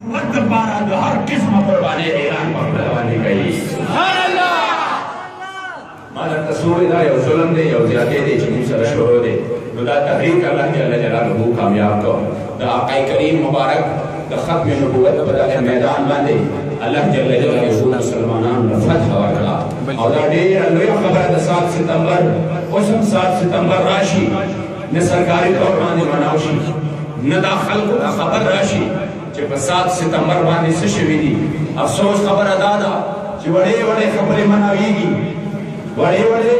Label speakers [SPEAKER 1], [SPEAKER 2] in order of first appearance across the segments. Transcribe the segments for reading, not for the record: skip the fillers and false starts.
[SPEAKER 1] وقت پارا دو ہر قسم قربانی اعلان پہلوانی کئی سبحان اللہ مالا تصور دا یو ظلم دے یو زیادے دے چنین سر شروع دے دا تحریک اللہ جل جلالہ کامیاب کو دا آقای کریم مبارک دا ختم نبوت بدل میدان باندے اللہ جل جلالہ مسلمانان فتح ورکلا اور دا دیر اللوی خبر دا 7 ستمبر اسم 7 ستمبر راشی نہ سرکاری طور باندے مناوشی نہ دا خلق دا خبر راشی کہ 7 ستمبر باندے سشوی دی افسوس خبر ادا کہ بڑے بڑے خبریں مناویگی بڑے بڑے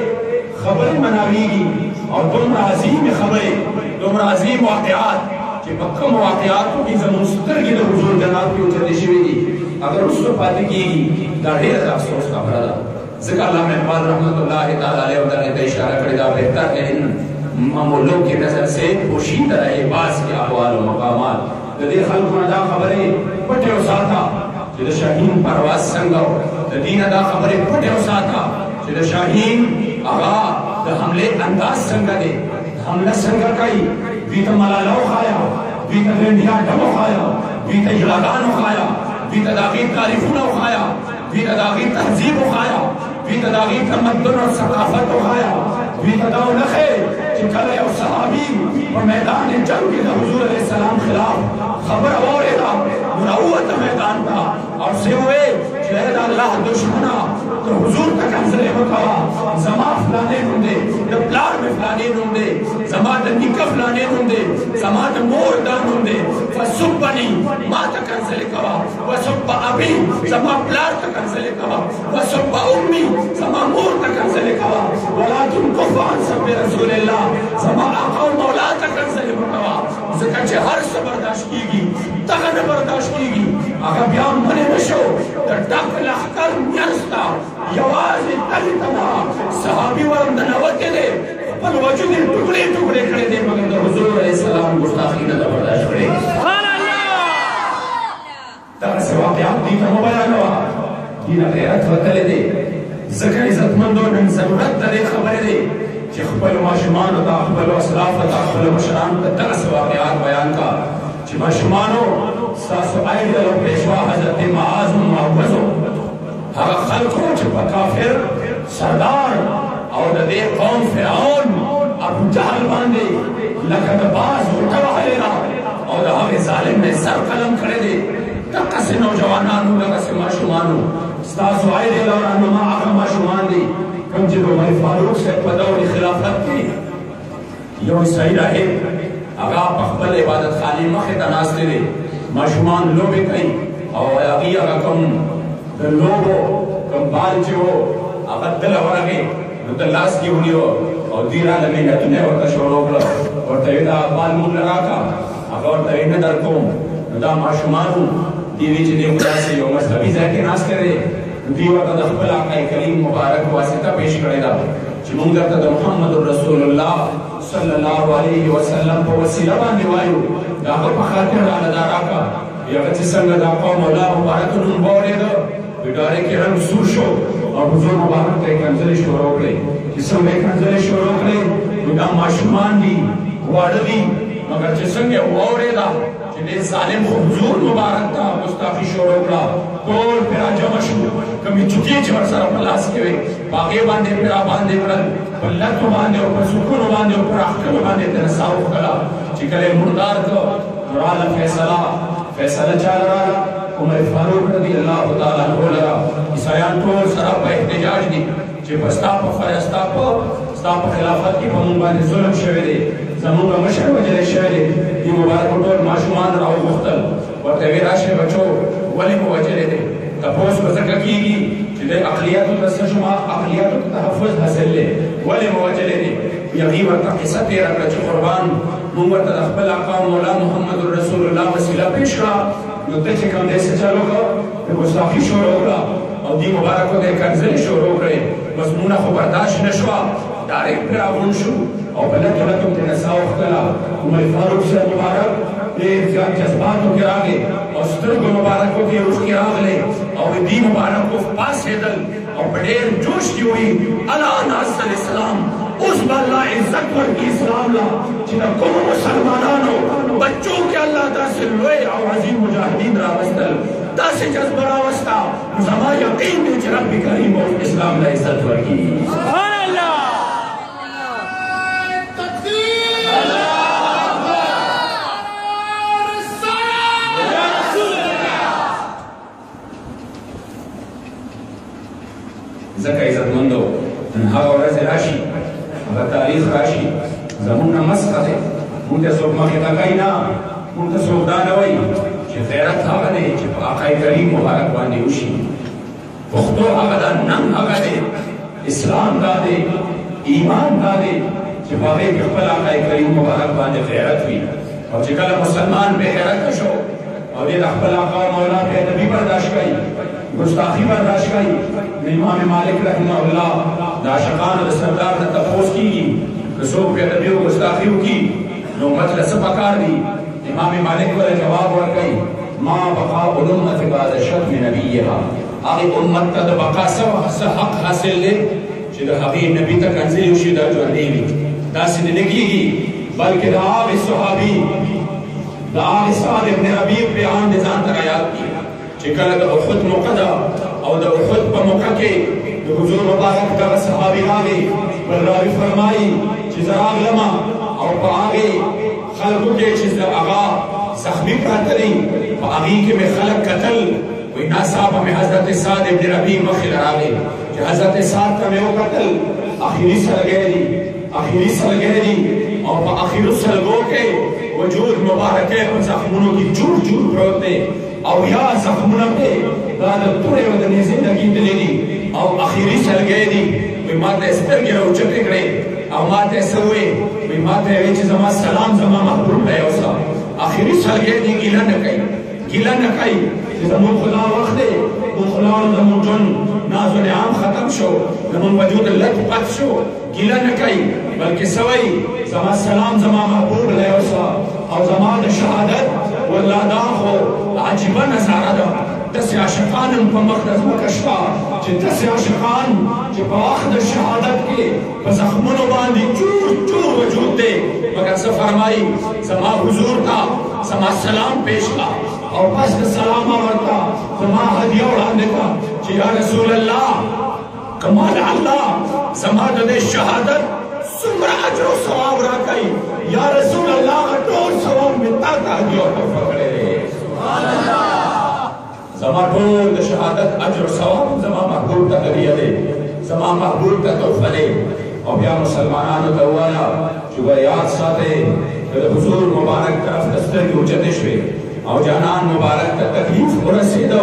[SPEAKER 1] خبریں مناویگی اور دمرا عظیم خبریں دمرا عظیم واقعات کہ مکہ واقعات کو بھی زمستر کی حضور جناب کی اچھتے شوی دی اگر اس کو پاتے کی گی دا دیر افسوس خبر ادا ذکر اللہ محمد رحمت اللہ تعالیٰ علیہ وسلم اشارہ کردہ بہتر ہے ان مملوک کی نظر سے پوشیدہ رہے باز کے احوال و مقامات دے خلق ندا خبریں پٹے و ساتھا جدہ شاہین پرواز سنگو دین دا خبریں پٹے و ساتھا جدہ شاہین آغا دا حملے انداز سنگا دے حملہ سنگا کئی بیتا ملالو خایا بیتا گنڈیا ڈمو خایا بیتا یلاغانو خایا بیتا داغی تعریفونو خایا بیتا داغی تحذیب خایا بیتا داغی تمدن و ثقافت خایا بیتا داو نخے چکل او صحابی و میدان جنگ کے حضور علیہ السلام خلاف خبر اوریدا مروت میدان تھا اور سے ہوئے شہد اللہ دشمنا تو حضور تک انزلے مکوا زما فلانے ہندے پلار میں فلانے ہندے زما دنکا فلانے ہندے زما مور دان ہندے فسبنی ما تک انزلے کوا وسب ابی زما پلار تک انزلے کوا وسب امی زما مور تک انزلے کوا ولا تم کفان سب رسول اللہ زما آقا و مولا تک انزلے مکوا ذکر چھے ہر سے برداشت کی گی تغن برداشت کی گی اگر بیان منے نشو در ڈاک لخکر نیرستا یواز تلی تمہا صحابی ورم دنوتے دے پر وجود ٹکڑے ٹکڑے کھڑے دے مگر در حضور علیہ السلام گستاخی نہ برداشت کرے در سے واقعات دیتا مبایا گوا دینا غیرت وطلے دے ذکر عزت مندوں نے ضرورت دے خبر دے کہ خبر ماشمان تا خبر اسلاف تا خبر مشران تا در سے واقعات بیان کا کہ ماشمانو ستاسو آئیدل و پیشوا حضرت معاذ و معوضو ہر خلقو چھپا کافر سردار اور دے قوم فرعون ابو جہل باندے لکت باز اٹھوا لینا اور ہمیں ظالم میں سر قلم کھڑے دے تکا سے نوجوانانو لگا سے ماشمانو ستاسو آئیدل اور انما آقا ماشمان دی کم جب عمر فاروق سے پدور خلافت کی یوں صحیح رہے اگا پخبل عبادت خالی مخی تناستے دے ماشمان لوبے کئی اور اگی اگا کم لوبو کم بال چو اگا دل ورگے دلاس کی ہونی ہو اور دیرہ لمیں نتنے ورطا شورو کلا اور تیدہ بال مول لگا کا اگا اور تیدہ در کم دا ماشمانو دیوی جدے خدا سے یوں مذہبی ذہکی ناس کرے دیوہ تا دخبل آقای کریم مبارک واسطہ پیش کرے دا چی منگر تا محمد رسول اللہ صلی اللہ علیہ وسلم پا وسیلہ باندے وائیو دا اگر پخاطر آل دارا کا یا غچی سنگ دا قوم اللہ مبارک انہوں بورے دا بیدارے کے رنگ سور شو اور حضور مبارک تا ایک انزل شروع کرے جسم ایک انزل شروع کرے بیدہ معشومان دی وارد دی مگر جسم کے وورے دا جنہیں ظالم حضور مبارک تا مستافی شروع کرا کول پیرا جمشو کمی چکی چور سر پلاس کے وے باقی باندے پیرا باندے کرن پر لکو باندے پر سکون باندے پر احکم باندے تنساو کلا چکلے مردار کو رالا فیصلہ چال رالا عمر فاروق رضی اللہ تعالیٰ عنہ لگا عیسائیان کول سر پا احتجاج دی چی پستا پا فرستا پا خلافت کی پمون باندے ظلم شوئے دے زمون کا مشہر وجلے شوئے دے یہ مبارک اٹھول معشومان راو مختل اور تیویرہ شے بچو ولی کو وجلے دے تپوس بزرگ کی گی جدے اقلیت التسجمہ اقلیت التحفظ حسل لے ولی موجلے دے یقین ورطا قصہ تیرہ رچ قربان منگر تدخبل آقا مولا محمد الرسول اللہ وسیلہ پیش رہا نکتے چکم دے سے چلو گا گستاخی شروع گا اور دی مبارک کو دے کنزل شروع کرے مضمونہ خو برداشت نشوا دارک پر آغن شو اور بلد لکم تے نساو اختلا عمر فاروق سے مبارک ایک جذباتوں کے آگے اور سترگو مبارکوں کے روح کے آگلے اور دی مبارک کو پاس دل اور بڑیر جوش کی ہوئی اللہ ناصر الاسلام اس باللہ عزت پر کی اسلام لا جنہ کم مسلمانانو بچوں کے اللہ داسې لوی او عظیم مجاهدین راوستل داسې جذبه راوسته نو زما یقین دی چې رب کریم او اسلام له عزت ورکړي سبحان الله ځکه عزتمندو نن هغه ورځ راشي هغه تاریخ راشي زمونږ نه مسخه دی مونږ ته څوک مخې ته کوي نه مونږ ته څوک دا نه وایي چې غیرت هغه دی چې په آقای کریم مبارک باندې وشي پښتو هغه ده ننګ هغه دی اسلام دا دی ایمان دا دی چې په هغې کې خپل آقای کریم مبارک باندې غیرت وي او چې کله مسلمان بې غیرته شو او دې د خپل آقا مولا بې ادبي برداشت کوي گستاخی برداشت کئی امام مالک رحمہ اللہ دا عاشقان دا سردار دا تفوز کی رسوک پہ ادبیو گستاخیو کی نو مطلع سپکار دی امام مالک والے جواب ورکئی ما بقا الامت بعد شتم نبیہا آگے امت تا دا بقا سا حق حاصل لے چی دا حقیب نبی تک انزلی وشی دا جو اندیوی دا سن لگی گی بلکہ دا آغ صحابی دا آغ سعد ابن ربیب پہ آن دزان تر آیات کی چې کله د احد موقع ده او د احد په موقع کې د حضور مبارک دغه صحابي راغی بل راوي فرمایي چې زه راغلمه او په هغې خلکو کې چې هغه زخمي پراته دي په هغې کې مې خلک کتل وایي ناڅاپه مې حضرت سعد ابن ربیع مخې ته راغی چې حضرت سعد ته مې وکتل اخري سلګی دي اخري سلګی دي او په اخرو سلګو کې وجود مبارکه په زخمونو کې جوړ جوړ پروت دی او یا زخمونه پہ دا د تورې او د نیزې لګېدلې دي او اخري سلګی دي وایي ما ته یې سترګې راوچتې کړې او ما ته یې څه وویې وایي ما ته یې وویې چې زما سلام زما محبوب ته یوسه اخري سلګی دي ګیله نه کوي ګیله نه کوي چې زمونږ خدا وخت دی مونږ خداوند زمونږ ژوند ناز و نعام ختم شو زمونږ وجود لت پت شو ګیله نه کوي بلکې څه وایي زما سلام زما محبوب ته یوسه او زما د شهادت والله دا خو عجیبه نظاره ده داسې عاشقان هم په مخ د ځمکه شته چې داسې عاشقان چې په وخت د شهادت کې په زخمونو باندې جوړ جوړ وجود دی مګر څه فرمایي زما حضور ته زما سلام پیش کړه او پس د سلامه ورته زما هدیه وړاندې کړه چې یا رسول الله کمال الله زما د دې شهادت څومره اجر او ثواب راکوي یا رسول الله ټول ثواب مې تا ته هدیه ورته کړی دی زما ټول د شهادت اجر او ثواب زما محبوب ته هدیه دی زما محبوب ته تحفه دی او بیا مسلمانانو ته ووایه چې به یاد ساتئ که د حضور مبارک طرف ته سترګې اوچتې شوې او جانان مبارک ته تکلیف ورسېده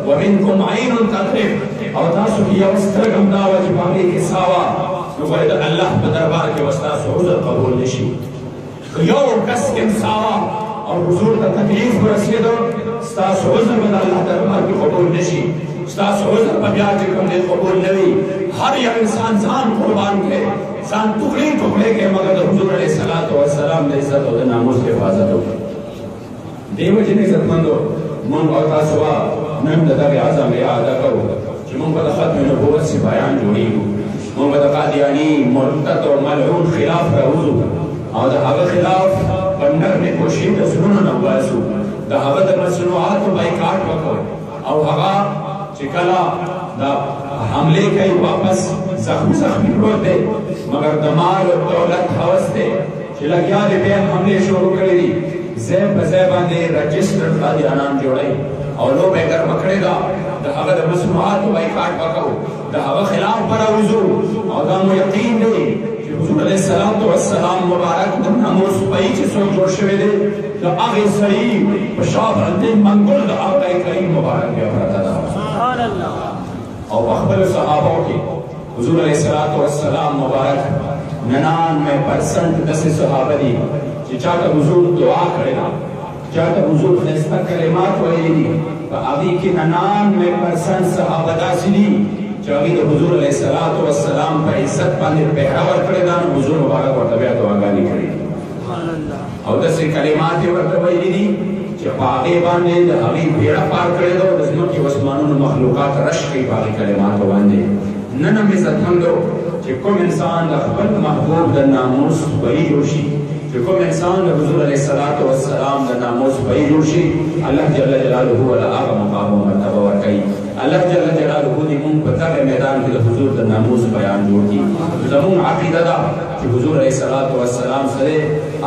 [SPEAKER 1] ومنکم عین تضرب او تاسو کې یو سترګه هم دا وه چې په هغې کې سا وه نو ګورئ د الله په دربار کې به ستاسو عذر قبول نه شي که یو کس کې سا وه او حضور ته تکلیف ورسېده ستاسو عذر به د الله دربار کې قبول نه شي ستاسو عذر به بیا چې کوم دی قبول نه وي هر یو انسان ځان قربان کړي ځان ټوکړې ټوکړې کړي مګر د حضور علیه السلام د عزت او د ناموس حفاظت وکړي دیو جن عزتمندو مونږ او تاسو به نن د دغې عزم اعاده کوو چې مونږ به د ختم نبوت سپایان جوړېږو مونږ به د قادیاني مرتد او ملعون خلاف راوځو او د هغه خلاف په نرمې کوشش د زړونو نه وباسو د هغه د مصنوعاتو بایکاټ وکړو او هغه چې کله دا حملې کوي واپس زخمي پروت دی مګر د مال او دولت هوس دی چې لګیا دی بیا حملې شروع کړې دي ځای په ځای باندې رجسټر قادیانان جوړوي او لوبه یې ګرمه کړې ده د هغه د مصنوعاتو بایکاټ وکړو د هغه خلاف به راوځو او دا مو یقین دی چې حضور علیه السلام مبارک د ناموس پۍ چې څوک جوړ شوی دی د هغې سړي په شا باندې منګل د آقای کریم مبارک بیا پرته ده او په خپلو صحابو کې حضور علیه السلام مبارک 99% داسې صحابه دي چې چاته حضور دعا کړې ده چاته حضور ښایسته کلمات ویلي دي په هغې کې 99% صحابه داسې دي چې هغې د حضور علیه السلام په عزت باندې پهره ورکړې ده نو حضور مبارک ورته بیا دعاګانې کړي او داسې کلمات یې ورته ویلي دي چې په هغې باندې د هغې بیړه پار کړې ده او د ځمکې او اسمانونو مخلوقات رش کوي په هغې کلماتو باندې نن هم عزتمندو چې کوم انسان د خپل محبوب د ناموس بری جوړ شي چې چې کوم انسان د حضور علیه السلام د ناموس پای جوړ شي الله جل جلاله ولا هغه مقام او مرتبه ورکوي. الله جل جلاله دې مونږ په دغه میدان کې د حضور د ناموس بیان جوړ کړي. زموږ عقیده ده چې حضور علیه السلام سره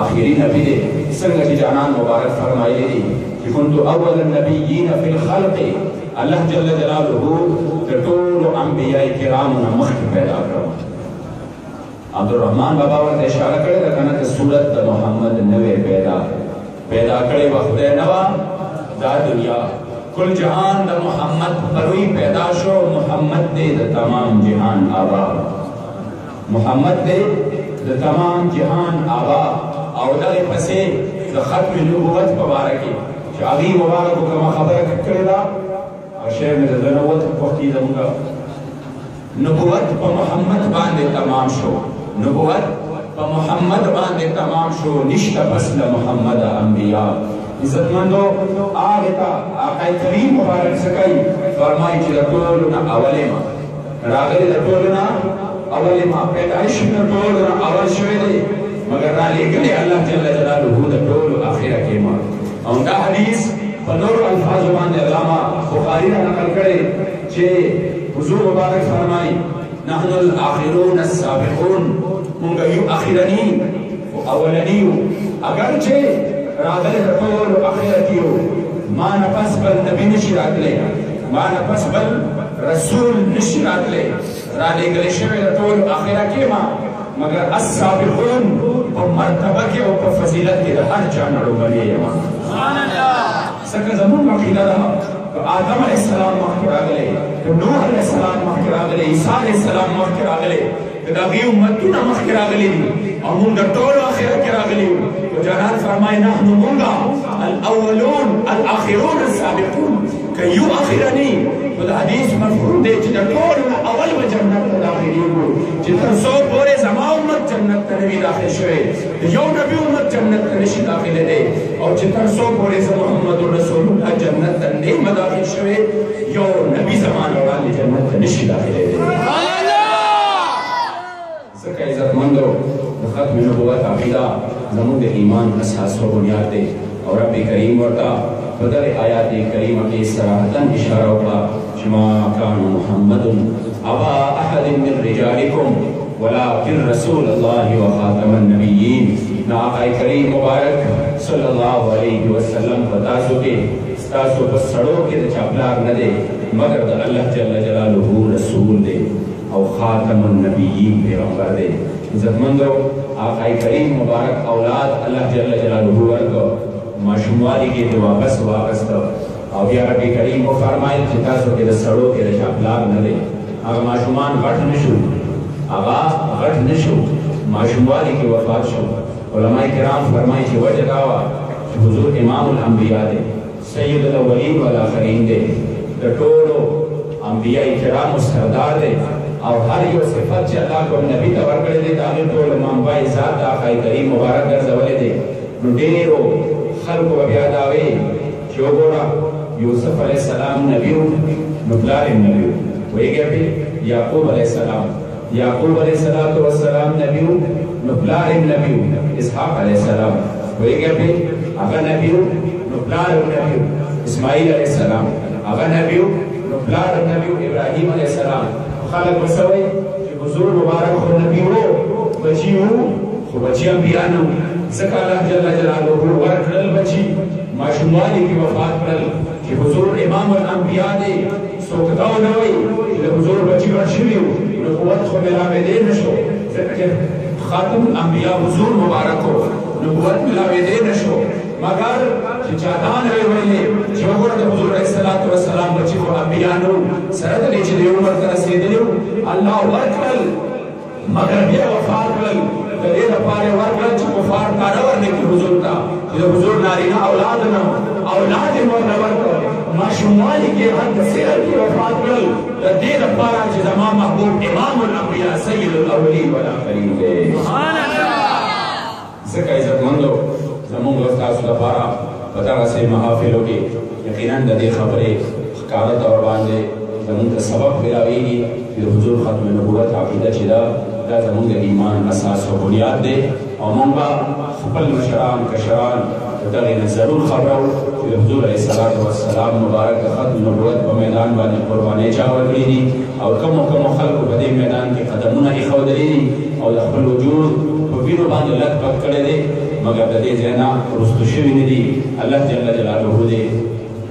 [SPEAKER 1] آخري نبی دی. څنګه چې جانان مبارک فرمایلی دي چې كنت اول النبیین فی الخلق، الله جل جلاله د ټولو انبیاء کرامو نه مخکې پیدا کړو. عبدالرحمن بابا ورته اشاره کړې ده کنه چې صورت د محمد نوې پیدا کړې وخت نه وا دا دنیا کل جهان د محمد پروي پیدا شو. محمد دې د تمام جهان آبا، محمد دې د تمام جهان آبا. او دغه پسې د ختم نبوت په باره کې چې هغې مبارکو کومه خبره کړې ده شعر مې د نبوت پوښتنې زموږ نبوت په محمد باندې تمام شو، نبوت په محمد باندې تمام شو، نشته پس له محمد انبیا. عزتمندو هغې ته آقای کریم مبارک څه کوي؟ فرمایي چې د ټولو نه اولې ما راغلی، د ټولو نه اولې ما پیدایش د ټولو نه اول شوی دی، مگر رالیږلی الله جل جلاله د ټولو آخره کې ما. او دا حدیث په نور الفاظو باندې علامه بخاري را نقل کړی چې حضور مبارک فرمایي نحن الاخرون السابقون، مونږ یو اخرني او اولني یو. اگر چې راغلی د ټولو آخره کې یو، ما نه پس بل نبي نشي راتلی، ما نه پس بل رسول نشي راتلی، رالیږلی شوی د ټولو آخره کې ما، مگر السابقون په مرتبه کې او په فضیلت کې د هر چا نه لومړی یم. ځکه زموږ عقیده ده آدم علیه السلام مخکې راغلی، نوح علیه السلام مخکې راغلی، عیسی علیه السلام مخکې راغلی، د هغې امتونه مخکې راغلي دي او موږ د ټولو آخرت کې راغلي یو. نو جانان فرمایي نحن مونږه الاولون الاخرون السابقون، که یو اخرني نو د حدیث مفهوم دی چې د ټولو نه اول به جنت ته داخلېږو، چې تر څو پورې زما امت جنت ته نه وي داخل شوی، د یو نبي امت جنت ته نشي داخلېدی، او چې تر څو پورې زه محمد رسول الله جنت ته نه یم داخل شوی، یو نبي زما نه وړاندې جنت ته نشي داخلېدی. ځکه عزتمندو د ختم نبوت عقیده زموږ د ایمان اساس و بنیاد دی. او رب کریم ورته په دغې آیات کریمه کې صراحتاً اشاره وکړه چې ما کان محمد ابا احد من رجالکم ولكن رسول الله وخاتم النبیین. نو آقای کریم مبارک صلی الله علیه وسلم په تاسو کې ستاسو په سړو کې د چا پلار نه دی، مګر د الله جل جلاله رسول دی او خاتم النبیین پیغمبر دی. عزتمندو آقای کریم مبارک اولاد الله جل جلاله ورکو، ماشوموالي کې د واپس واغسته، او بیا رب کریم وفرمایل چې تاسو کې د سړو کې د چا پلار نه دی. هغه ماشومان غټ نشو، هغه غټ نشو، ماشوموالي کې وفات شو. علماء کرام فرمایي چې وجه دا وه چې حضور امام الانبیا دی، سید الاولین والآخرین دی، د ټولو انبیاء کرامو سردار دی، او هر یو صفت چې الله کوم نبي ته ورکړی دی د هغې ټول منبع ذات د آقای کریم مبارک ګرځولی دی. نو ډېرو خلکو به بیا دا وایي چې وګوره یوسف علیه السلام نبي و نو پلار یې نبي و، پوهېږئ پې یعقوب علیه السلام نبي و نو پلار یې نبي و، اسحاق علیه السلام پوهېږئ پې هغه نبي و نو پلار یې نبي و، اسماعیل علیه السلام هغه نبي و نو پلار یې نبي و، ابراهیم علیه السلام. خلک به څه وایي چې حضور مبارک خو نبي و، بچي و خو بچي انبیا نه و، ځکه الله جل جلاله ورکړل بچي، ماشوموالي کې وفات کړل چې حضور امام الانبیا دی. څوک دا ونه وایي چې د حضور بچي غټ شوي وو، نبوت خو ملاوېدی نه شو، ځکه چې خاتم الانبیا حضور مبارک و، نبوت ملاوېدی نه شو، مګر چې چا دا نه وی ویلې چې وګوره د حضور علیه السلام بچي خو انبیا نه وو، سره د دې چې د عمر ته رسېدلي وو الله ورکړل، مګر بیا وفات کړل. د دې لپاره یې ورکړل چې کفار کاره ورنکړي حضور ته چې د حضور نارینه اولاد نه و، اولاد یې ورنه ورکړل، ماشوموالي کې هلته صغر کې وفات کړل، د دې لپاره چې زما محبوب امام الانبیا سید الاولین والآخرین دی. ځکه عزتمندو زموږ ستاسو لپاره په دغسې محافلو کې یقینا د دې خبرې ښکاره طور باندې زموږ ته سبق ملاویږي چې د حضور ختم نبوت عقیده چې ده دا زموږ د ایمان اساس او بنیاد دی. او مونږ به خپل مشران کشران د دغې نه ضرور خبره وو چې د حضور علیه الصلاة والسلام مبارک د ختم نبوت په میدان باندې قربانۍ چا ورکړي دي او کومو خلکو په دې میدان کې قدمونه ایښودلي دي او د خپل وجود په وینو باندې لت پت کړی دی مګر د دې ځای نه رستو شوي نه دي. الله جل جلاله دې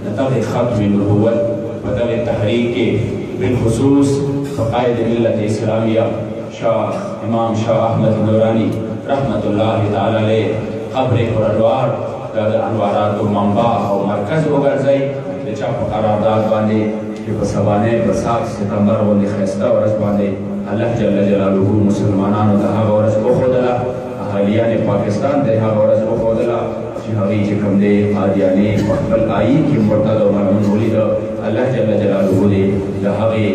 [SPEAKER 1] د دغې ختم نبوت په دغې تحریک کې بالخصوص قائد ملت اسلامیہ شاہ امام شاہ احمد نورانی رحمت اللہ تعالی علیہ قبر پرانوار د انواراتو منبع او مرکز وګرځئ د چا په قرارداد باندې چې په سبانۍ په 7 ستمبر باندې ښایسته ورځ باندې الله جل جلاله مسلمانانو ته هغه ورځ وښودله، اهالیان پاکستان ته هغه ورځ وښودله چې هغوی چې کوم دی قادیاني په خپل آیین کې مرتد او ملعون ولیده. الله جل جلاله دې د هغې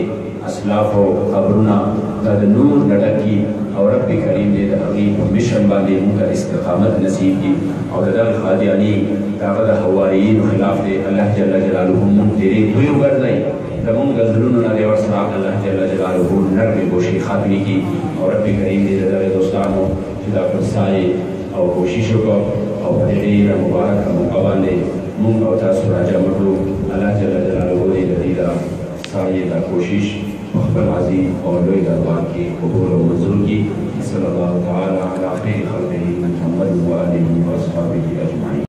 [SPEAKER 1] اسلافو قبرونه دا د نور نه ډکي او رب کریم دې د هغې په مشن باندې موږ ته استقامت نصیب کړي او د دغه قادیاني د هغه د حواریینو خلاف دې الله جل جلاله موږ ډېرې دوی وګرځئ زموږ د زړونو نه دې ورسره الله جل جلاله نرمې ګوشې ختمې کړي او رب کریم دې د دغې دوستانو چې دا پر سایې او کوشش وکړو او په دې ډېره مبارکه موقع باندې موږ او تاسو راجمع کړو. الله جل جلاله دې د دې سایې دا کوشش خپل عظیم او لوی دربار کې قبول او منظور کړي. صلی الله تعالی علی خیر خلقه محمد و آله و اصحابه اجمعین.